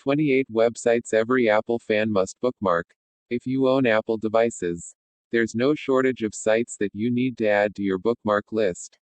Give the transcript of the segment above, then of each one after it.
28 websites every Apple fan must bookmark. If you own Apple devices, there's no shortage of sites that you need to add to your bookmark list.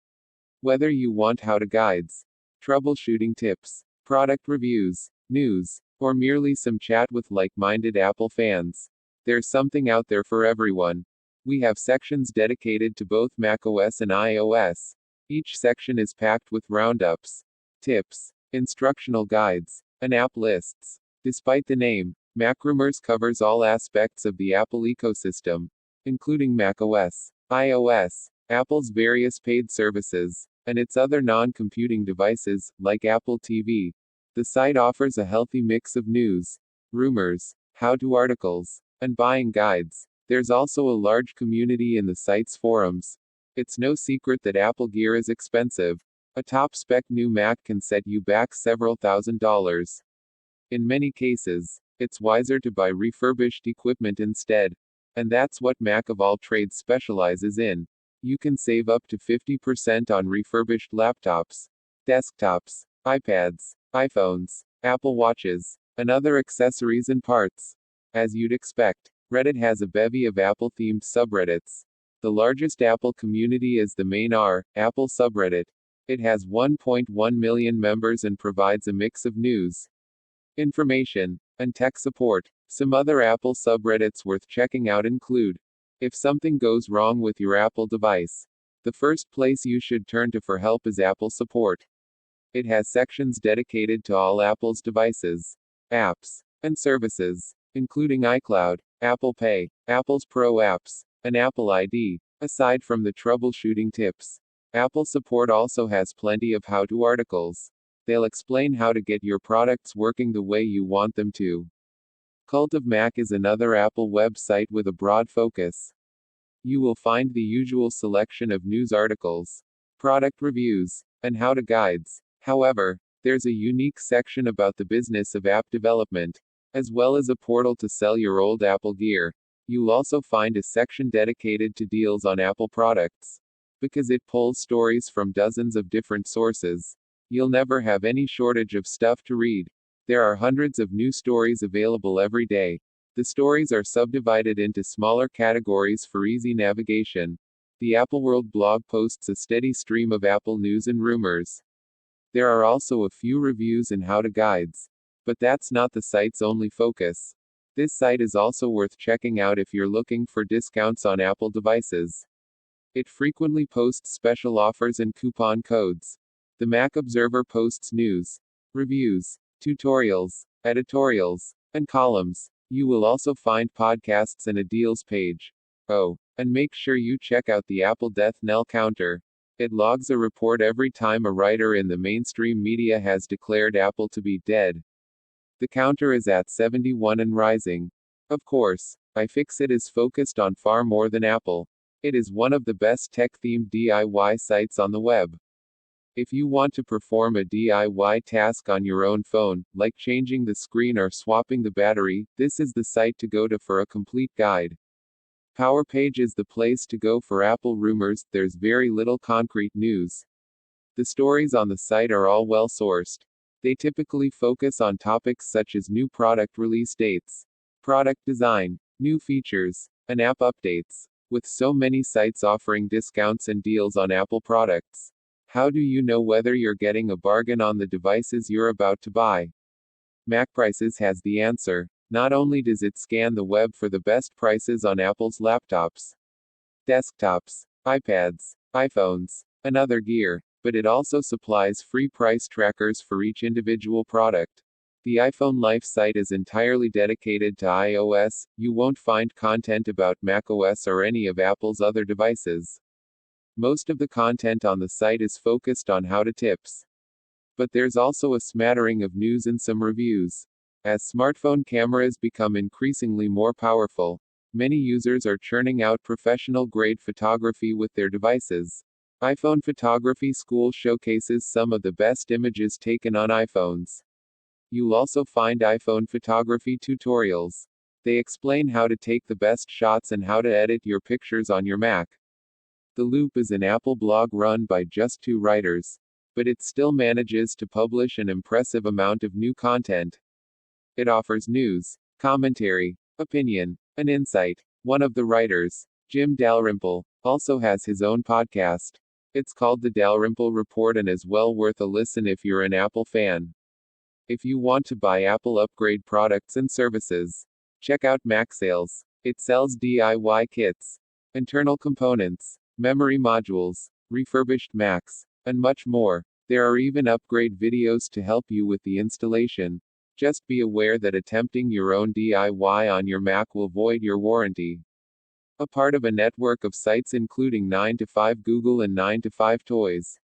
Whether you want how-to guides, troubleshooting tips, product reviews, news, or merely some chat with like-minded Apple fans, there's something out there for everyone. We have sections dedicated to both macOS and iOS. Each section is packed with roundups, tips, instructional guides, and app lists. Despite the name, MacRumors covers all aspects of the Apple ecosystem, including macOS, iOS, Apple's various paid services, and its other non-computing devices, like Apple TV. The site offers a healthy mix of news, rumors, how-to articles, and buying guides. There's also a large community in the site's forums. It's no secret that Apple gear is expensive. A top-spec new Mac can set you back several $1,000s. In many cases, it's wiser to buy refurbished equipment instead. And that's what Mac of all trades specializes in. You can save up to 50% on refurbished laptops, desktops, iPads, iPhones, Apple Watches, and other accessories and parts. As you'd expect, Reddit has a bevy of Apple-themed subreddits. The largest Apple community is the main Apple subreddit. It has 1.1 million members and provides a mix of news, information, and tech support. Some other Apple subreddits worth checking out include: if something goes wrong with your Apple device, the first place you should turn to for help is Apple support. It has sections dedicated to all Apple's devices, apps, and services, including iCloud, Apple Pay, Apple's Pro apps, and Apple ID. Aside from the troubleshooting tips, Apple support also has plenty of how-to articles. They'll explain how to get your products working the way you want them to. Cult of Mac is another Apple website with a broad focus. You will find the usual selection of news articles, product reviews, and how-to guides. However, there's a unique section about the business of app development, as well as a portal to sell your old Apple gear. You'll also find a section dedicated to deals on Apple products. Because it pulls stories from dozens of different sources, you'll never have any shortage of stuff to read. There are hundreds of new stories available every day. The stories are subdivided into smaller categories for easy navigation. The Apple World blog posts a steady stream of Apple news and rumors. There are also a few reviews and how-to guides. But that's not the site's only focus. This site is also worth checking out if you're looking for discounts on Apple devices. It frequently posts special offers and coupon codes. The Mac Observer posts news, reviews, tutorials, editorials, and columns. You will also find podcasts and a deals page. Oh, and make sure you check out the Apple Death Knell counter. It logs a report every time a writer in the mainstream media has declared Apple to be dead. The counter is at 71 and rising. Of course, iFixit is focused on far more than Apple. It is one of the best tech-themed DIY sites on the web. If you want to perform a DIY task on your own phone, like changing the screen or swapping the battery, this is the site to go to for a complete guide. PowerPage is the place to go for Apple rumors. There's very little concrete news. The stories on the site are all well-sourced. They typically focus on topics such as new product release dates, product design, new features, and app updates. With so many sites offering discounts and deals on Apple products, how do you know whether you're getting a bargain on the devices you're about to buy? MacPrices has the answer. Not only does it scan the web for the best prices on Apple's laptops, desktops, iPads, iPhones, and other gear, but it also supplies free price trackers for each individual product. The iPhone Life site is entirely dedicated to iOS. You won't find content about macOS or any of Apple's other devices. Most of the content on the site is focused on how-to tips. But there's also a smattering of news and some reviews. As smartphone cameras become increasingly more powerful, many users are churning out professional-grade photography with their devices. iPhone Photography School showcases some of the best images taken on iPhones. You'll also find iPhone photography tutorials. They explain how to take the best shots and how to edit your pictures on your Mac. The Loop is an Apple blog run by just 2 writers, but it still manages to publish an impressive amount of new content. It offers news, commentary, opinion, and insight. One of the writers, Jim Dalrymple, also has his own podcast. It's called The Dalrymple Report and is well worth a listen if you're an Apple fan. If you want to buy Apple upgrade products and services, check out Mac Sales. It sells DIY kits, internal components, memory modules, refurbished Macs, and much more. There are even upgrade videos to help you with the installation. Just be aware that attempting your own DIY on your Mac will void your warranty. A part of a network of sites including 9 to 5 Google and 9 to 5 Toys.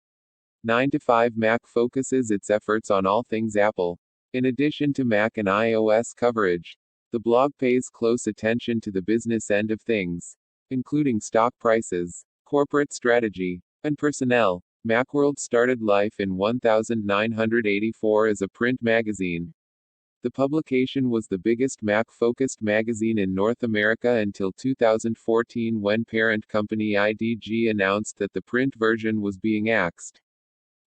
9 to 5 Mac focuses its efforts on all things Apple. In addition to Mac and iOS coverage, the blog pays close attention to the business end of things, including stock prices, corporate strategy, and personnel. Macworld started life in 1984 as a print magazine. The publication was the biggest Mac-focused magazine in North America until 2014 when parent company IDG announced that the print version was being axed,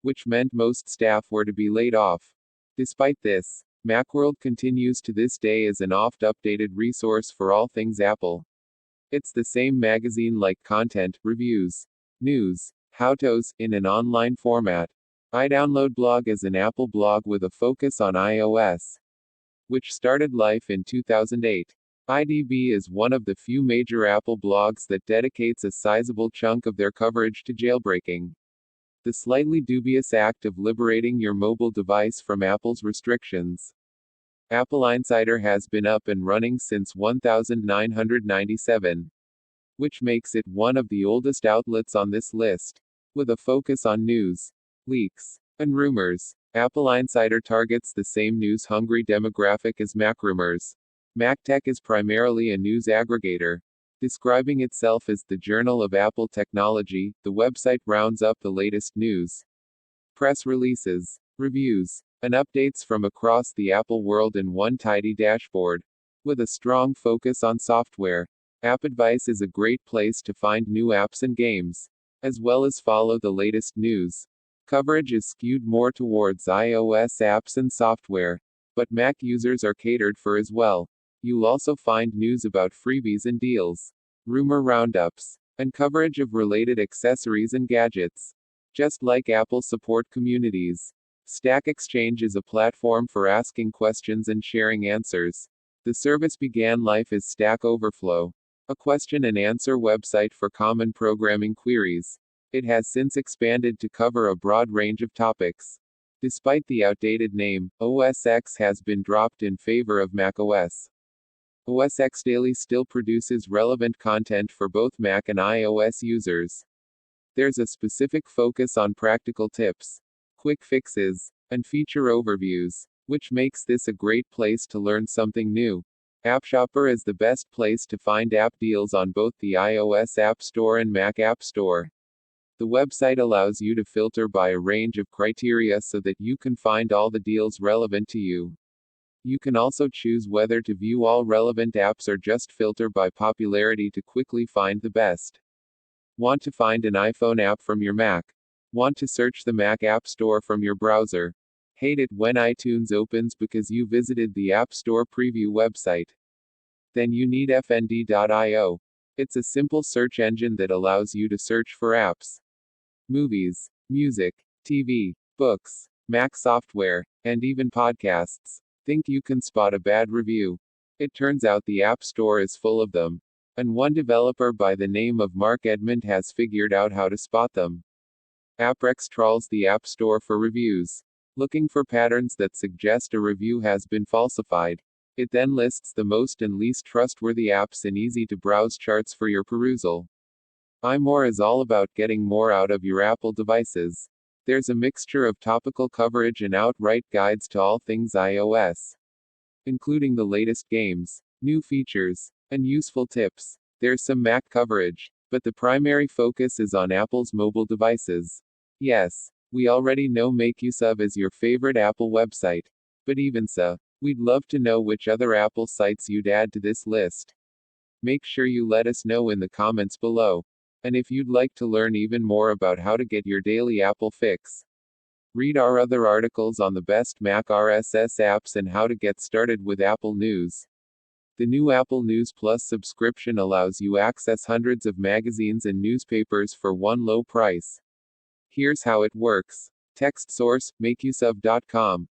which meant most staff were to be laid off. Despite this, Macworld continues to this day as an oft-updated resource for all things Apple. It's the same magazine-like content, reviews, news, how-tos, in an online format. iDownloadBlog is an Apple blog with a focus on iOS, which started life in 2008. IDB is one of the few major Apple blogs that dedicates a sizable chunk of their coverage to jailbreaking, the slightly dubious act of liberating your mobile device from Apple's restrictions. Apple Insider has been up and running since 1997, which makes it one of the oldest outlets on this list, with a focus on news, leaks, and rumors. Apple Insider targets the same news-hungry demographic as MacRumors. MacTech is primarily a news aggregator. Describing itself as the Journal of Apple Technology, the website rounds up the latest news, press releases, reviews, and updates from across the Apple world in one tidy dashboard. With a strong focus on software, App Advice is a great place to find new apps and games, as well as follow the latest news. Coverage is skewed more towards iOS apps and software, but Mac users are catered for as well. You'll also find news about freebies and deals, rumor roundups, and coverage of related accessories and gadgets. Just like Apple support communities, Stack Exchange is a platform for asking questions and sharing answers. The service began life as Stack Overflow, a question and answer website for common programming queries. It has since expanded to cover a broad range of topics. Despite the outdated name, OS X has been dropped in favor of macOS. OS X Daily still produces relevant content for both Mac and iOS users. There's a specific focus on practical tips, quick fixes, and feature overviews, which makes this a great place to learn something new. App Shopper is the best place to find app deals on both the iOS App Store and Mac App Store. The website allows you to filter by a range of criteria so that you can find all the deals relevant to you. You can also choose whether to view all relevant apps or just filter by popularity to quickly find the best. Want to find an iPhone app from your Mac? Want to search the Mac App Store from your browser? Hate it when iTunes opens because you visited the App Store preview website? Then you need fnd.io. It's a simple search engine that allows you to search for apps, movies, music, TV, books, Mac software, and even podcasts. Think you can spot a bad review? It turns out the App Store is full of them. And one developer by the name of Mark Edmond has figured out how to spot them. AppRex trawls the App Store for reviews, looking for patterns that suggest a review has been falsified. It then lists the most and least trustworthy apps in easy-to-browse charts for your perusal. iMore is all about getting more out of your Apple devices. There's a mixture of topical coverage and outright guides to all things iOS, including the latest games, new features, and useful tips. There's some Mac coverage, but the primary focus is on Apple's mobile devices. Yes, we already know MakeUseOf is your favorite Apple website, but even so, we'd love to know which other Apple sites you'd add to this list. Make sure you let us know in the comments below. And if you'd like to learn even more about how to get your daily Apple fix, Read our other articles on the best Mac RSS apps and how to get started with Apple News. The new Apple News Plus subscription allows you access hundreds of magazines and newspapers for one low price. Here's how it works. Text source, makeuseof.com.